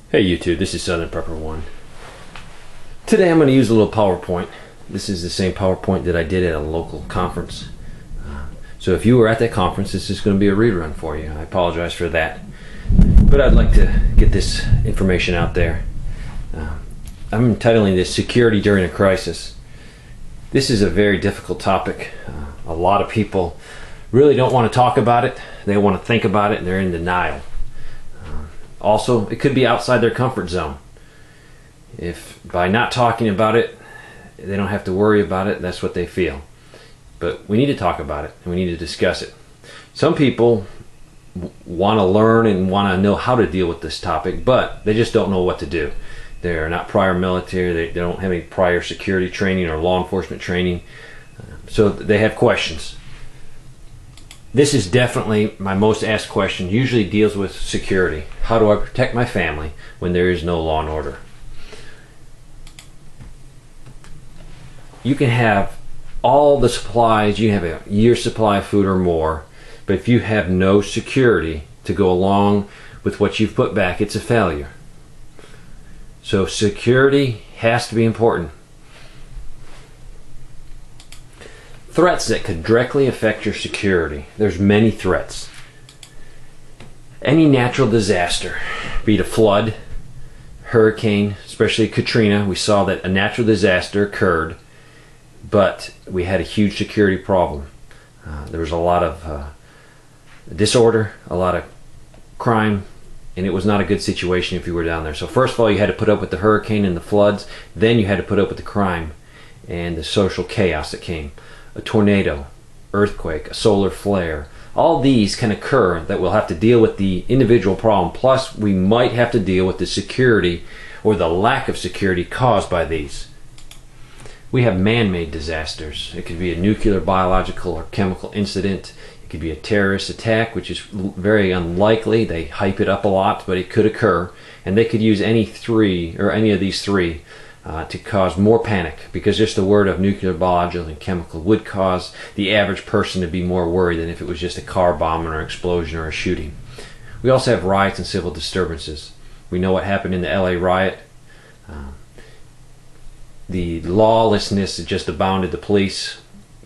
Hey YouTube, this is Southern Prepper 1. Today I'm going to use a little PowerPoint. This is the same PowerPoint that I did at a local conference. So if you were at that conference, this is going to be a rerun for you. I apologize for that. But I'd like to get this information out there. I'm entitling this Security During a Crisis. This is a very difficult topic. A lot of people really don't want to talk about it. They want to think about it and they're in denial. Also, it could be outside their comfort zone. If by not talking about it, they don't have to worry about it, that's what they feel. But we need to talk about it and we need to discuss it. Some people want to learn and want to know how to deal with this topic, but they just don't know what to do. They're not prior military, they don't have any prior security training or law enforcement training, so they have questions. This is definitely my most asked question. Usually deals with security. How do I protect my family when there is no law and order? You can have all the supplies, you have a year's supply of food or more, but if you have no security to go along with what you've put back, it's a failure. So security has to be important. Threats that could directly affect your security. There's many threats. Any natural disaster, be it a flood, hurricane, especially Katrina, we saw that a natural disaster occurred, but we had a huge security problem. There was a lot of disorder, a lot of crime, and it was not a good situation if you were down there. So first of all, you had to put up with the hurricane and the floods, then you had to put up with the crime and the social chaos that came. A tornado, earthquake, a solar flare, all these can occur that we'll have to deal with the individual problem, plus we might have to deal with the security or the lack of security caused by these. We have man-made disasters. It could be a nuclear, biological, or chemical incident. It could be a terrorist attack, which is very unlikely. They hype it up a lot, but it could occur, and they could use any of these three to cause more panic, because just the word of nuclear, biological, and chemical would cause the average person to be more worried than if it was just a car bombing or explosion or a shooting. We also have riots and civil disturbances. We know what happened in the LA riot. The lawlessness just abounded. The police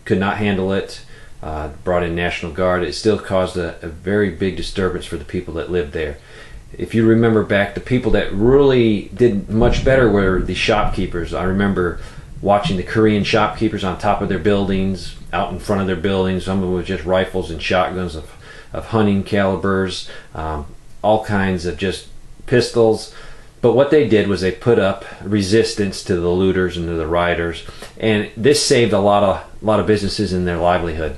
could not handle it, brought in National Guard. It still caused a very big disturbance for the people that lived there. If you remember back, the people that really did much better were the shopkeepers. I remember watching the Korean shopkeepers on top of their buildings, out in front of their buildings, some of them with just rifles and shotguns of hunting calibers, all kinds of just pistols. But what they did was they put up resistance to the looters and to the rioters, and this saved a lot of businesses and their livelihood.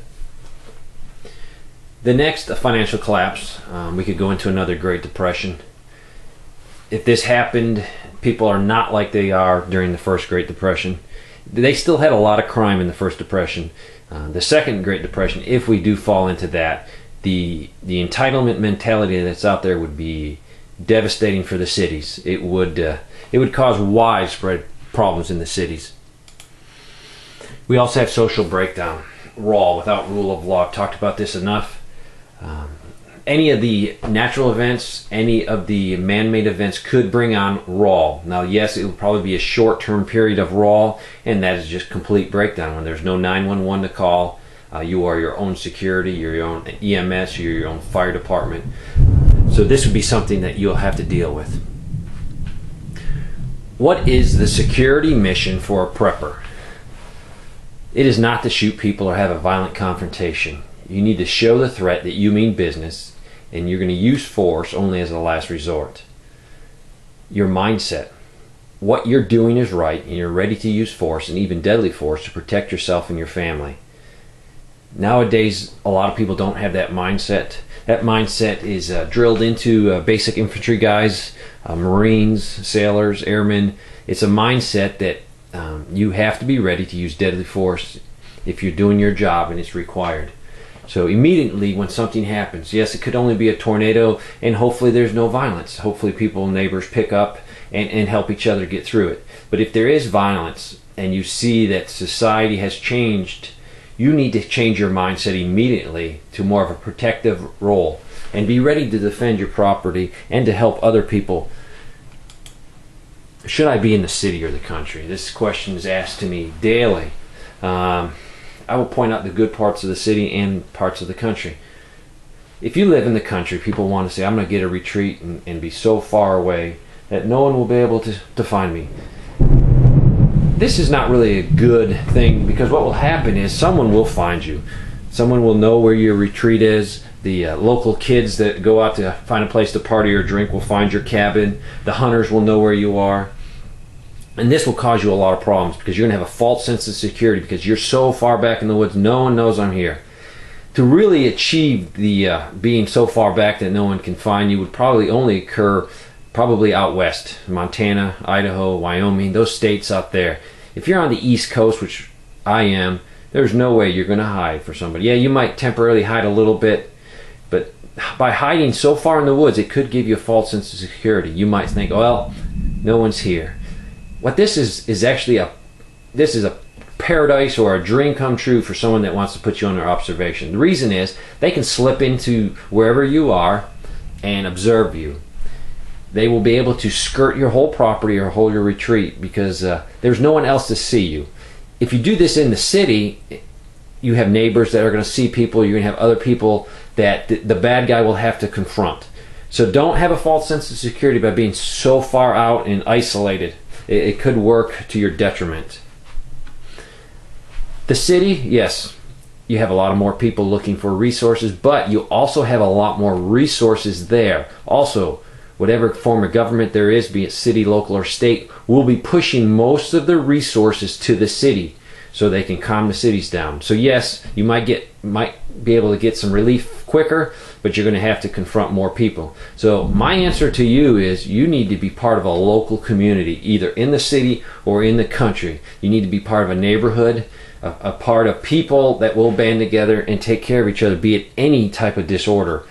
The next, a financial collapse. We could go into another Great Depression. If this happened, people are not like they are during the first Great Depression. They still had a lot of crime in the first Depression. The second Great Depression, if we do fall into that, the entitlement mentality that's out there would be devastating for the cities. It would cause widespread problems in the cities. We also have social breakdown. Raw, without rule of law. I've talked about this enough. Any of the natural events, any of the man-made events could bring on raw. Now, yes, it will probably be a short-term period of raw, and that is just complete breakdown. When there's no 911 to call, you are your own security, you're your own EMS, you're your own fire department. So this would be something that you'll have to deal with. What is the security mission for a prepper? It is not to shoot people or have a violent confrontation. You need to show the threat that you mean business, and you're going to use force only as a last resort. Your mindset. What you're doing is right, and you're ready to use force, and even deadly force, to protect yourself and your family. Nowadays, a lot of people don't have that mindset. That mindset is drilled into basic infantry guys, Marines, sailors, airmen. It's a mindset that you have to be ready to use deadly force if you're doing your job and it's required. So immediately when something happens, yes, it could only be a tornado, and hopefully there's no violence. Hopefully people and neighbors pick up and help each other get through it. But if there is violence and you see that society has changed, you need to change your mindset immediately to more of a protective role and be ready to defend your property and to help other people should I be in the city or the country? This question is asked to me daily. I will point out the good parts of the city and parts of the country. If you live in the country, people want to say, I'm going to get a retreat and be so far away that no one will be able to find me. This is not really a good thing, because what will happen is someone will find you. Someone will know where your retreat is. The local kids that go out to find a place to party or drink will find your cabin. The hunters will know where you are. And this will cause you a lot of problems, because you're going to have a false sense of security because you're so far back in the woods, no one knows I'm here. To really achieve the being so far back that no one can find you would probably only occur out west, Montana, Idaho, Wyoming, those states out there. If you're on the East Coast, which I am, there's no way you're going to hide for somebody. Yeah, you might temporarily hide a little bit, but by hiding so far in the woods, it could give you a false sense of security. You might think, well, no one's here. What this is actually a paradise or a dream come true for someone that wants to put you under observation. The reason is they can slip into wherever you are and observe you. They will be able to skirt your whole property or hold your retreat because there's no one else to see you. If you do this in the city, you have neighbors that are going to see people. You're going to have other people that the bad guy will have to confront. So don't have a false sense of security by being so far out and isolated. It could work to your detriment. The city, yes, you have a lot more people looking for resources, but you also have a lot more resources there. Also, whatever form of government there is, be it city, local, or state, will be pushing most of the resources to the city so they can calm the cities down. So yes, you might be able to get some relief quicker, but you're going to have to confront more people. So my answer to you is you need to be part of a local community, either in the city or in the country. You need to be part of a neighborhood, a part of people that will band together and take care of each other, be it any type of disorder.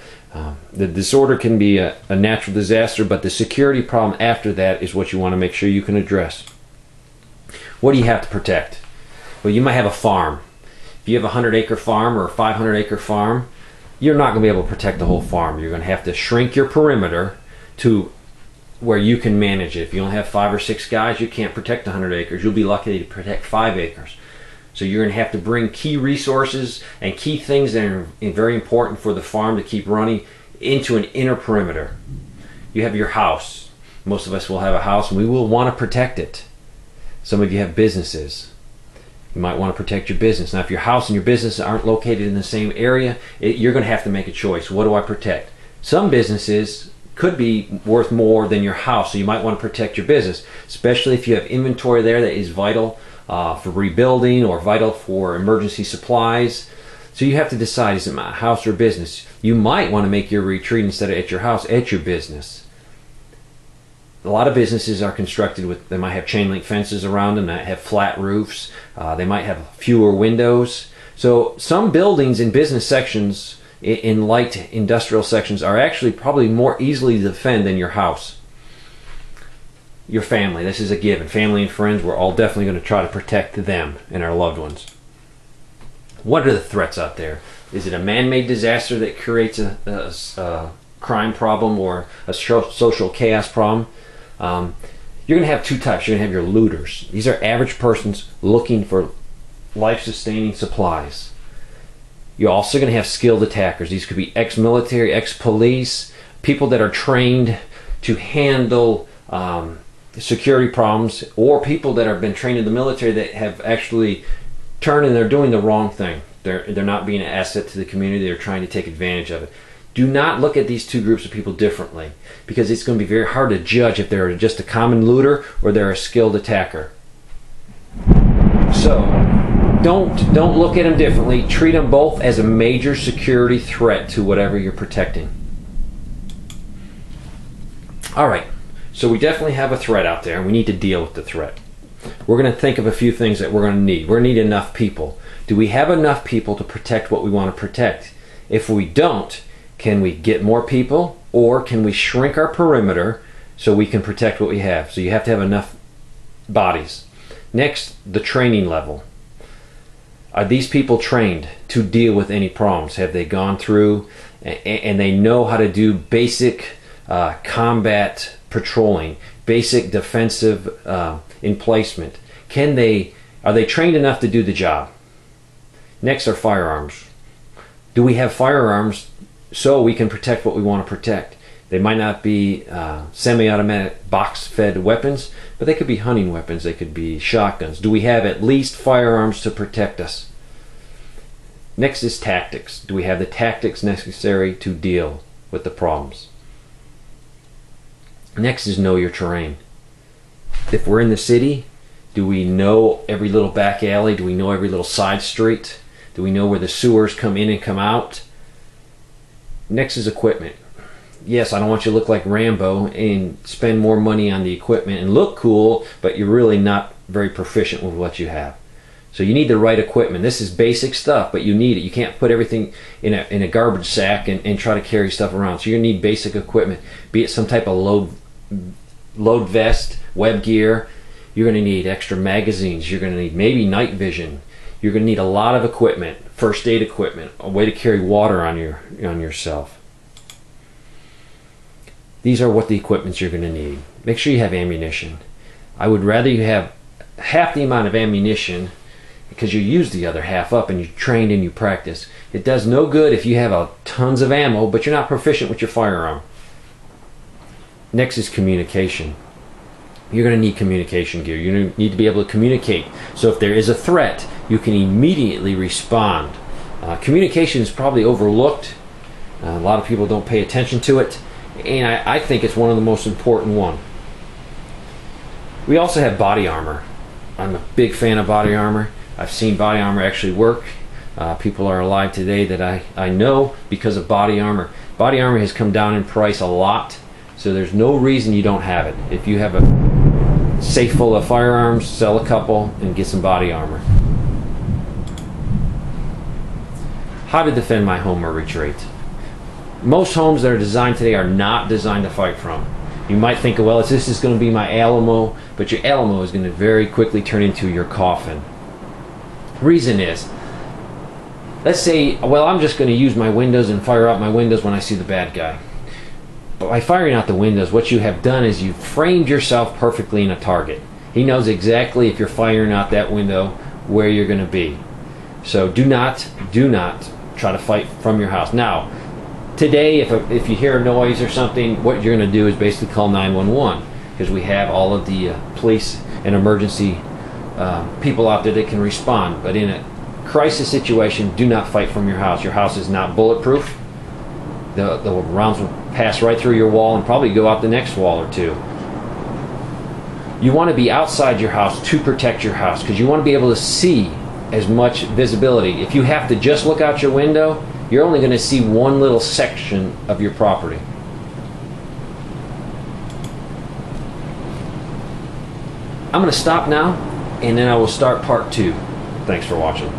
The disorder can be a natural disaster, but the security problem after that is what you want to make sure you can address. What do you have to protect? Well, you might have a farm. If you have a 100-acre farm or a 500-acre farm, you're not going to be able to protect the whole farm. You're going to have to shrink your perimeter to where you can manage it. If you only have 5 or 6 guys, you can't protect 100 acres. You'll be lucky to protect 5 acres. So you're going to have to bring key resources and key things that are very important for the farm to keep running into an inner perimeter. You have your house. Most of us will have a house and we will want to protect it. Some of you have businesses. You might want to protect your business. Now, if your house and your business aren't located in the same area, you're going to have to make a choice. What do I protect? Some businesses could be worth more than your house, so you might want to protect your business, especially if you have inventory there that is vital for rebuilding or vital for emergency supplies. So you have to decide, is it my house or business? You might want to make your retreat instead of at your house, at your business. A lot of businesses are constructed with, they might have chain link fences around them, that have flat roofs, they might have fewer windows. So some buildings in business sections, in light industrial sections, are actually probably more easily to defend than your house. Your family, this is a given. Family and friends, we're all definitely going to try to protect them and our loved ones. What are the threats out there? Is it a man-made disaster that creates a crime problem or a social chaos problem? You're going to have two types. You're going to have your looters. These are average persons looking for life-sustaining supplies. You're also going to have skilled attackers. These could be ex-military, ex-police, people that are trained to handle security problems, or people that have been trained in the military that have actually turned and they're doing the wrong thing. They're not being an asset to the community. They're trying to take advantage of it. Do not look at these two groups of people differently, because it's going to be very hard to judge if they're just a common looter or they're a skilled attacker. So don't look at them differently. Treat them both as a major security threat to whatever you're protecting. All right, so we definitely have a threat out there and we need to deal with the threat. We're going to think of a few things that we're going to need. We're going to need enough people. Do we have enough people to protect what we want to protect? If we don't, can we get more people, or can we shrink our perimeter so we can protect what we have? So you have to have enough bodies. Next, the training level. Are these people trained to deal with any problems? Have they gone through and they know how to do basic combat patrolling, basic defensive emplacement. Are they trained enough to do the job? Next are firearms. Do we have firearms so we can protect what we want to protect? They might not be semi-automatic box-fed weapons, but they could be hunting weapons. They could be shotguns. Do we have at least firearms to protect us? Next is tactics. Do we have the tactics necessary to deal with the problems? Next is know your terrain. If we're in the city, do we know every little back alley? Do we know every little side street? Do we know where the sewers come in and come out? Next is equipment. Yes, I don't want you to look like Rambo and spend more money on the equipment and look cool, but you're really not very proficient with what you have. So you need the right equipment. This is basic stuff, but you need it. You can't put everything in a garbage sack and try to carry stuff around. So you need basic equipment, be it some type of load vest, web gear. You're going to need extra magazines. You're going to need maybe night vision. You're going to need a lot of equipment, first aid equipment, a way to carry water on yourself. These are what the equipments you're going to need. Make sure you have ammunition. I would rather you have half the amount of ammunition because you use the other half up and you trained and you practice. It does no good if you have tons of ammo but you're not proficient with your firearm. Next is communication. You're going to need communication gear. You need to be able to communicate. So if there is a threat, you can immediately respond. Communication is probably overlooked. A lot of people don't pay attention to it. And I think it's one of the most important ones. We also have body armor. I'm a big fan of body armor. I've seen body armor actually work. People are alive today that I know because of body armor. Body armor has come down in price a lot, so there's no reason you don't have it. If you have a safe full of firearms, sell a couple and get some body armor. How to defend my home or retreat. Most homes that are designed today are not designed to fight from. You might think, well, this is going to be my Alamo, but your Alamo is going to very quickly turn into your coffin. Reason is, let's say, well, I'm just going to use my windows and fire out my windows when I see the bad guy. But by firing out the windows, what you have done is you've framed yourself perfectly in a target. He knows exactly if you're firing out that window where you're going to be. So do not try to fight from your house. Now, today, if you hear a noise or something, what you're going to do is basically call 911 because we have all of the police and emergency people out there that can respond. But in a crisis situation, do not fight from your house. Your house is not bulletproof. The rounds will pass right through your wall and probably go out the next wall or two. You want to be outside your house to protect your house because you want to be able to see as much visibility. If you have to just look out your window, you're only going to see one little section of your property. I'm going to stop now, and then I will start part 2. Thanks for watching.